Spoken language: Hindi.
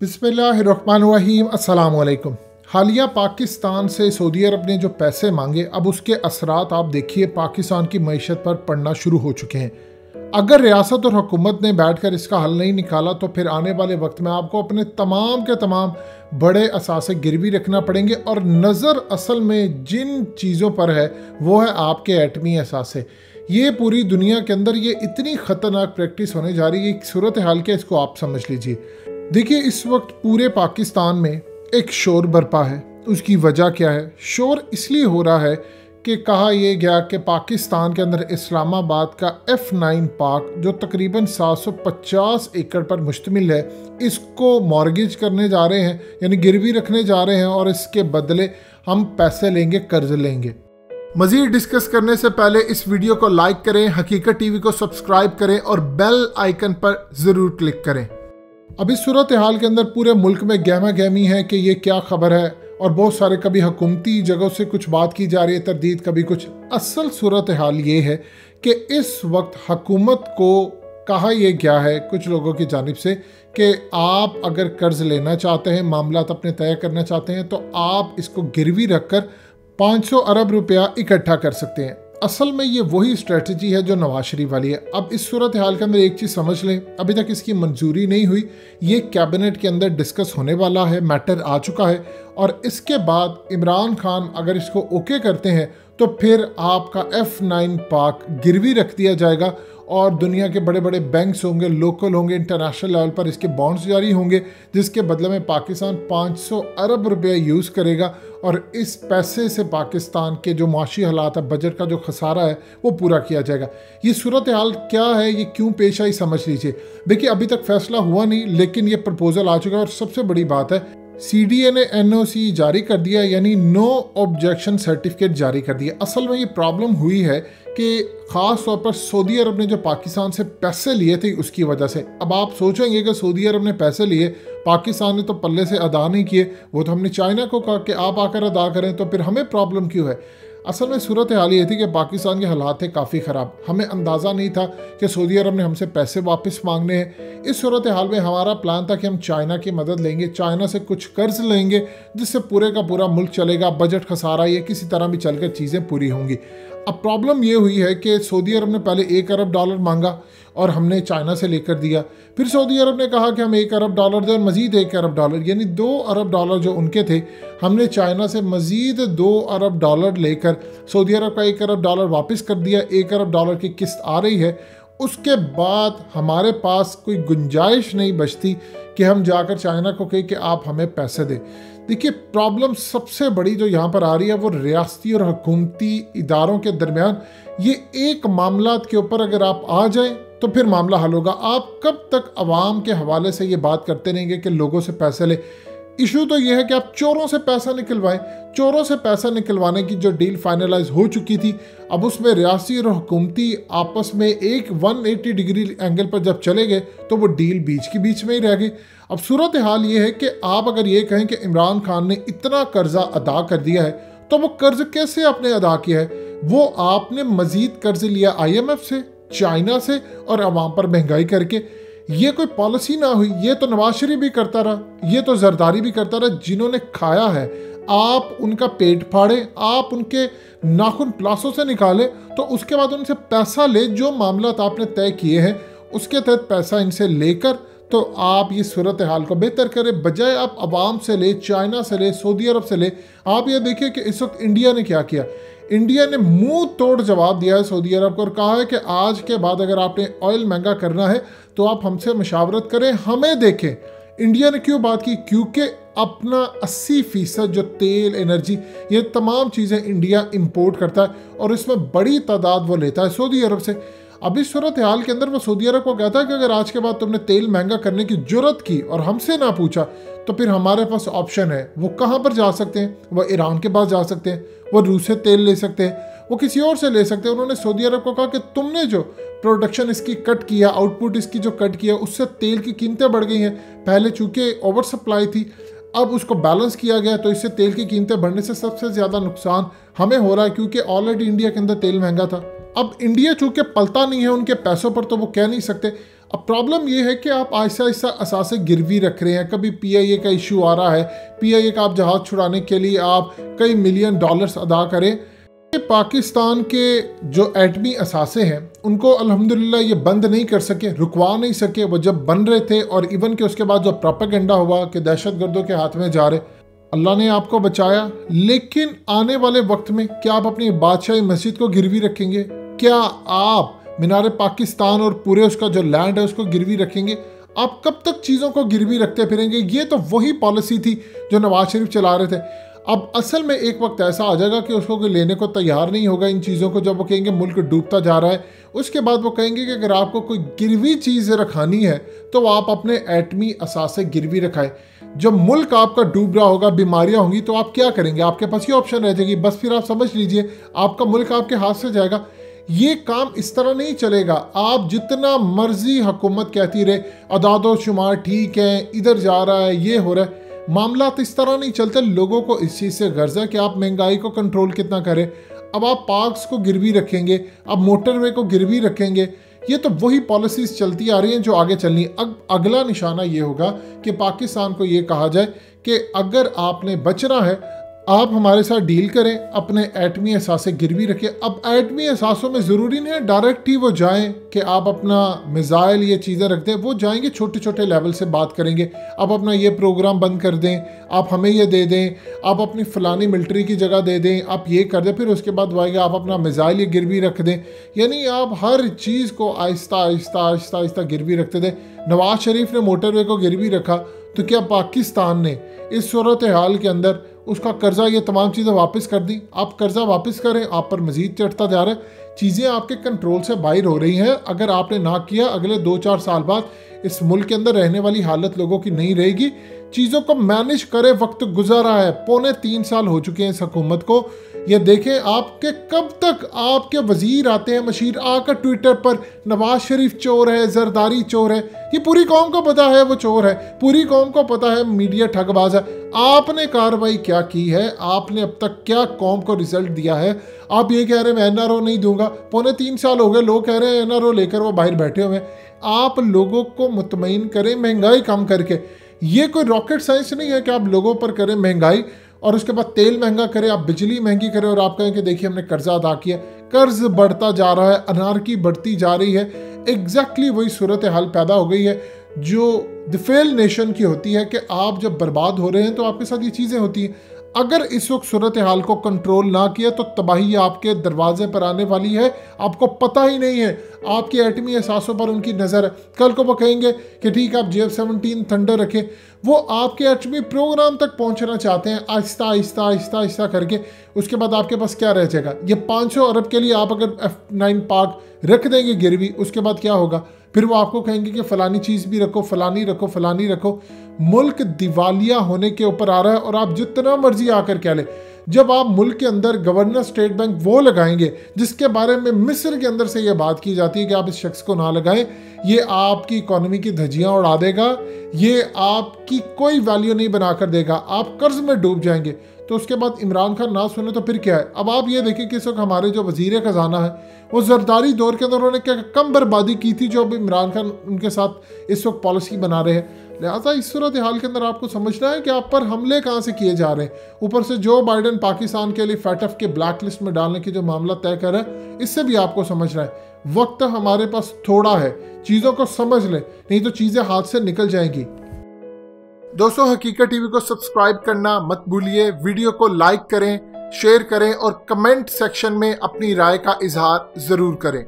बिस्मिल्लाहिर्रहमानिर्रहीम अस्सलाम वालेकुम। हालिया पाकिस्तान से सऊदी अरब ने जो पैसे मांगे, अब उसके असरात आप देखिए पाकिस्तान की मईशत पर पड़ना शुरू हो चुके हैं। अगर रियासत और हुकूमत ने बैठकर इसका हल नहीं निकाला तो फिर आने वाले वक्त में आपको अपने तमाम के तमाम बड़े असासे गिरवी रखना पड़ेंगे और नज़र असल में जिन चीज़ों पर है वो है आपके एटमी असासे। ये पूरी दुनिया के अंदर ये इतनी ख़तरनाक प्रैक्टिस होने जा रही है, एक सूरत हाल के इसको आप समझ लीजिए। देखिए इस वक्त पूरे पाकिस्तान में एक शोर बरपा है। उसकी वजह क्या है? शोर इसलिए हो रहा है कि कहा यह गया कि पाकिस्तान के अंदर इस्लामाबाद का F9 पार्क जो तकरीबन 750 एकड़ पर मुश्तमिल है, इसको मॉर्गेज करने जा रहे हैं, यानी गिरवी रखने जा रहे हैं और इसके बदले हम पैसे लेंगे, कर्ज लेंगे। मज़ीद डिस्कस करने से पहले इस वीडियो को लाइक करें, हकीकत टीवी को सब्सक्राइब करें और बेल आइकन पर ज़रूर क्लिक करें। अब इस सूरत हाल के अंदर पूरे मुल्क में गहमा गहमी है कि ये क्या खबर है और बहुत सारे कभी हुकूमती जगहों से कुछ बात की जा रही है तरदीद, कभी कुछ। असल सूरत हाल ये है कि इस वक्त हुकूमत को कहा यह गया है कुछ लोगों की जानिब से कि आप अगर कर्ज लेना चाहते हैं, मामलात अपने तय करना चाहते हैं, तो आप इसको गिरवी रखकर 500 अरब रुपया इकट्ठा कर सकते हैं। असल में ये वही स्ट्रेटजी है जो नवाज शरीफ वाली है। अब इस सूरत हाल के अंदर एक चीज़ समझ लें, अभी तक इसकी मंजूरी नहीं हुई, ये कैबिनेट के अंदर डिस्कस होने वाला है, मैटर आ चुका है और इसके बाद इमरान खान अगर इसको ओके करते हैं तो फिर आपका F9 पार्क गिरवी रख दिया जाएगा और दुनिया के बड़े बड़े बैंक्स होंगे, लोकल होंगे, इंटरनेशनल लेवल पर इसके बॉन्ड्स जारी होंगे, जिसके बदले में पाकिस्तान 500 अरब रुपया यूज़ करेगा और इस पैसे से पाकिस्तान के जो माशी हालात है, बजट का जो खसारा है, वो पूरा किया जाएगा। ये सूरत हाल क्या है, ये क्यों पेश आई, समझ लीजिए। देखिए अभी तक फैसला हुआ नहीं, लेकिन ये प्रपोजल आ चुका है और सबसे बड़ी बात है CDA ने NOC जारी कर दिया, यानी नो ऑब्जेक्शन सर्टिफिकेट जारी कर दिया। असल में ये प्रॉब्लम हुई है कि ख़ास तौर पर सऊदी अरब ने जो पाकिस्तान से पैसे लिए थे उसकी वजह से। अब आप सोचेंगे कि सऊदी अरब ने पैसे लिए, पाकिस्तान ने तो पल्ले से अदा नहीं किए, वो तो हमने चाइना को कहा कि आप आकर अदा करें, तो फिर हमें प्रॉब्लम क्यों है? असल में सूरत हाल ये थी कि पाकिस्तान के हालात थे काफ़ी ख़राब। हमें अंदाज़ा नहीं था कि सऊदी अरब ने हमसे पैसे वापस मांगने हैं। इस सूरत हाल में हमारा प्लान था कि हम चाइना की मदद लेंगे, चाइना से कुछ कर्ज लेंगे जिससे पूरे का पूरा मुल्क चलेगा, बजट खसारा ये किसी तरह भी चलकर चीज़ें पूरी होंगी। अब प्रॉब्लम ये हुई है कि सऊदी अरब ने पहले $1 अरब मांगा और हमने चाइना से लेकर दिया। फिर सऊदी अरब ने कहा कि हम $1 अरब दें और मज़ीद $1 अरब, यानी $2 अरब जो उनके थे, हमने चाइना से मज़ीद $2 अरब लेकर सऊदी अरब का $1 अरब वापस कर दिया। $1 अरब की किस्त आ रही है। उसके बाद हमारे पास कोई गुंजाइश नहीं बचती कि हम जाकर चाइना को कहें कि आप हमें पैसे दें। देखिए प्रॉब्लम सबसे बड़ी जो यहाँ पर आ रही है वो रियासती और हुकूमती इदारों के दरमियान। ये एक मामलात के ऊपर अगर आप आ जाएं तो फिर मामला हल होगा। आप कब तक अवाम के हवाले से ये बात करते रहेंगे कि लोगों से पैसे ले? इशू तो ये है कि आप चोरों से पैसा निकलवाएं। चोरों से पैसा निकलवाने की जो डील फाइनलाइज हो चुकी थी, अब उसमें रियासी और हुकूमती आपस में एक 180 डिग्री एंगल पर जब चले गए तो वो डील बीच की बीच में ही रह गई। अब सूरत हाल ये है कि आप अगर ये कहें कि इमरान खान ने इतना कर्जा अदा कर दिया है, तो वो कर्ज कैसे आपने अदा किया है? वो आपने मजीद कर्ज लिया IMF से, चाइना से और अवाम पर महंगाई करके। ये कोई पॉलिसी ना हुई। ये तो नवाज शरीफ भी करता रहा, ये तो जरदारी भी करता रहा, जिन्होंने खाया है। आप उनका पेट फाड़े, आप उनके नाखून प्लासों से निकाले, तो उसके बाद उनसे पैसा ले, जो मामला आपने तय किए हैं उसके तहत पैसा इनसे लेकर तो आप ये सूरत हाल को बेहतर करें, बजाय आप अवाम से ले, चाइना से ले, सऊदी अरब से ले। आप ये देखिए कि इस वक्त इंडिया ने क्या किया। इंडिया ने मुंह तोड़ जवाब दिया है सऊदी अरब को और कहा है कि आज के बाद अगर आपने ऑयल महंगा करना है तो आप हमसे मशावरत करें, हमें देखें। इंडिया ने क्यों बात की? क्योंकि अपना 80% जो तेल, एनर्जी, ये तमाम चीज़ें इंडिया इंपोर्ट करता है और इसमें बड़ी तादाद वो लेता है सऊदी अरब से। अब इस सूरत हाल के अंदर वो सऊदी अरब को कहता है कि अगर आज के बाद तुमने तेल महंगा करने की जुर्रत की और हमसे ना पूछा तो फिर हमारे पास ऑप्शन है। वो कहाँ पर जा सकते हैं? वो ईरान के पास जा सकते हैं, वो रूस से तेल ले सकते हैं, वो किसी और से ले सकते हैं। उन्होंने सऊदी अरब को कहा कि तुमने जो प्रोडक्शन इसकी कट किया, आउटपुट इसकी जो कट किया, उससे तेल की कीमतें बढ़ गई हैं। पहले चूँकि ओवर सप्लाई थी, अब उसको बैलेंस किया गया, तो इससे तेल की कीमतें बढ़ने से सबसे ज़्यादा नुकसान हमें हो रहा है, क्योंकि ऑलरेडी इंडिया के अंदर तेल महंगा था। अब इंडिया चूँकि पलता नहीं है उनके पैसों पर, तो वो कह नहीं सकते। अब प्रॉब्लम ये है कि आप आहिस्ता आहिस्ता असासे गिरवी रख रहे हैं। कभी PIA का इशू आ रहा है, PIA का आप जहाज़ छुड़ाने के लिए आप कई मिलियन डॉलर्स अदा करें। पाकिस्तान के जो एटमी असासे हैं उनको अल्हम्दुलिल्लाह ये बंद नहीं कर सके, रुकवा नहीं सके। वो जब बन रहे थे और इवन के उसके बाद जो प्रोपेगेंडा हुआ कि दहशतगर्दों के हाथ में जा रहे, अल्लाह ने आपको बचाया। लेकिन आने वाले वक्त में क्या आप अपनी बादशाही मस्जिद को गिरवी रखेंगे? क्या आप मीनार पाकिस्तान और पूरे उसका जो लैंड है उसको गिरवी रखेंगे? आप कब तक चीज़ों को गिरवी रखते फिरेंगे? ये तो वही पॉलिसी थी जो नवाज शरीफ चला रहे थे। अब असल में एक वक्त ऐसा आ जाएगा कि उसको कोई लेने को तैयार नहीं होगा इन चीज़ों को। जब वो कहेंगे मुल्क डूबता जा रहा है, उसके बाद वो कहेंगे कि अगर आपको कोई गिरवी चीज़ रखानी है तो आप अपने एटमी असासे गिरवी रखाएं। जब मुल्क आपका डूब रहा होगा, बीमारियां होंगी, तो आप क्या करेंगे? आपके पास ये ऑप्शन रह जाएगी, बस फिर आप समझ लीजिए आपका मुल्क आपके हाथ से जाएगा। ये काम इस तरह नहीं चलेगा। आप जितना मर्जी हुकूमत कहती रहे अदादो शुमार ठीक है, इधर जा रहा है, ये हो रहा है, मामला तो इस तरह नहीं चलते। लोगों को इस चीज़ से गर्ज है कि आप महंगाई को कंट्रोल कितना करें। अब आप पार्क्स को गिरवी रखेंगे, अब मोटरवे को गिरवी रखेंगे। ये तो वही पॉलिसीज चलती आ रही हैं जो आगे चलनी। अगला निशाना ये होगा कि पाकिस्तान को ये कहा जाए कि अगर आपने बचना है आप हमारे साथ डील करें, अपने एटमी असासे गिरवी रखें। अब एटमी असासों में ज़रूरी नहीं है डायरेक्ट ही वो जाएं कि आप अपना मिसाइल ये चीज़ें रख दें। वो जाएंगे छोटे छोटे लेवल से बात करेंगे, आप अपना ये प्रोग्राम बंद कर दें, आप हमें ये दे दें, आप अपनी फ़लानी मिलिट्री की जगह दे दें, आप ये कर दें। फिर उसके बाद वो आएगा आप अपना मिसाइल ये गिरवी रख दें। यानी आप हर चीज़ को आहिस्ता आहिस्ता आहिस्ता आहिस्ता गिरवी रखते थे। नवाज शरीफ ने मोटरवे को गिरवी रखा, तो क्या पाकिस्तान ने इस सूरत हाल के अंदर उसका कर्जा ये तमाम चीज़ें वापस कर दी? आप कर्जा वापस करें, आप पर मजीद चढ़ता जा रहा है। चीज़ें आपके कंट्रोल से बाहर हो रही हैं। अगर आपने ना किया, अगले 2-4 साल बाद इस मुल्क के अंदर रहने वाली हालत लोगों की नहीं रहेगी। चीज़ों को मैनेज करे, वक्त गुजारा है, 3.25 साल हो चुके हैं इस हुकूमत को। ये देखें आपके कब तक आपके वजीर आते हैं मशीर आकर ट्विटर पर नवाज शरीफ चोर है, जरदारी चोर है। ये पूरी कौम को पता है वो चोर है, पूरी कौम को पता है मीडिया ठगबाज है। आपने कार्रवाई क्या की है? आपने अब तक क्या कौम को रिजल्ट दिया है? आप ये कह रहे हैं मैं NRO नहीं दूंगा। 3.25 साल हो गए, लोग कह रहे हैं NRO लेकर वो बाहर बैठे हुए हैं। आप लोगों को मुतमईन करें महंगाई कम करके। ये कोई रॉकेट साइंस नहीं है कि आप लोगों पर करें महंगाई और उसके बाद तेल महंगा करें, आप बिजली महंगी करें और आप कहें कि देखिए हमने कर्जा अदा किया। कर्ज बढ़ता जा रहा है, अनारकी बढ़ती जा रही है। एग्जैक्टली वही सूरत हाल पैदा हो गई है जो द फेल नेशन की होती है कि आप जब बर्बाद हो रहे हैं तो आपके साथ ये चीज़ें होती हैं। अगर इस वक्त सूरत हाल को कंट्रोल ना किया तो तबाही आपके दरवाजे पर आने वाली है। आपको पता ही नहीं है, आपके एटमी एहसासों पर उनकी नज़र है। कल को वो कहेंगे कि ठीक है आप JF-17 थंडर रखें। वो आपके एटमी प्रोग्राम तक पहुंचना चाहते हैं आहिस्ता आहिस्ता आहिस्ता आहिस्ता करके। उसके बाद आपके पास क्या रह जाएगा? ये 500 अरब के लिए आप अगर F9 पार्क रख देंगे गिरवी, उसके बाद क्या होगा? फिर वो आपको कहेंगे कि फ़लानी चीज़ भी रखो, फ़लानी रखो, फ़लानी रखो। मुल्क दिवालिया होने के ऊपर आ रहा है और आप जितना मर्जी आकर कह लें। जब आप मुल्क के अंदर गवर्नर स्टेट बैंक वो लगाएंगे जिसके बारे में मिस्र के अंदर से ये बात की जाती है कि आप इस शख्स को ना लगाएं, ये आपकी इकोनॉमी की धज्जियां उड़ा देगा, ये आपकी कोई वैल्यू नहीं बनाकर देगा, आप कर्ज में डूब जाएंगे। तो उसके बाद इमरान खान ना सुने तो फिर क्या है? अब आप ये देखें कि इस वक्त हमारे जो वजीर खजाना है वो जरदारी दौर के अंदर उन्होंने क्या कम बर्बादी की थी जो अब इमरान खान उनके साथ इस वक्त पॉलिसी बना रहे हैं। लिहाजा इस सूरत हाल के अंदर आपको समझना है कि आप पर हमले कहाँ से किए जा रहे हैं। ऊपर से जो बाइडन पाकिस्तान के लिए FATF के ब्लैक लिस्ट में डालने की जो मामला तय कर रहा है, इससे भी आपको समझना है वक्त हमारे पास थोड़ा है, चीज़ों को समझ लें नहीं तो चीज़ें हाथ से निकल जाएंगी। दोस्तों, हकीकत टीवी को सब्सक्राइब करना मत भूलिए, वीडियो को लाइक करें, शेयर करें और कमेंट सेक्शन में अपनी राय का इजहार ज़रूर करें।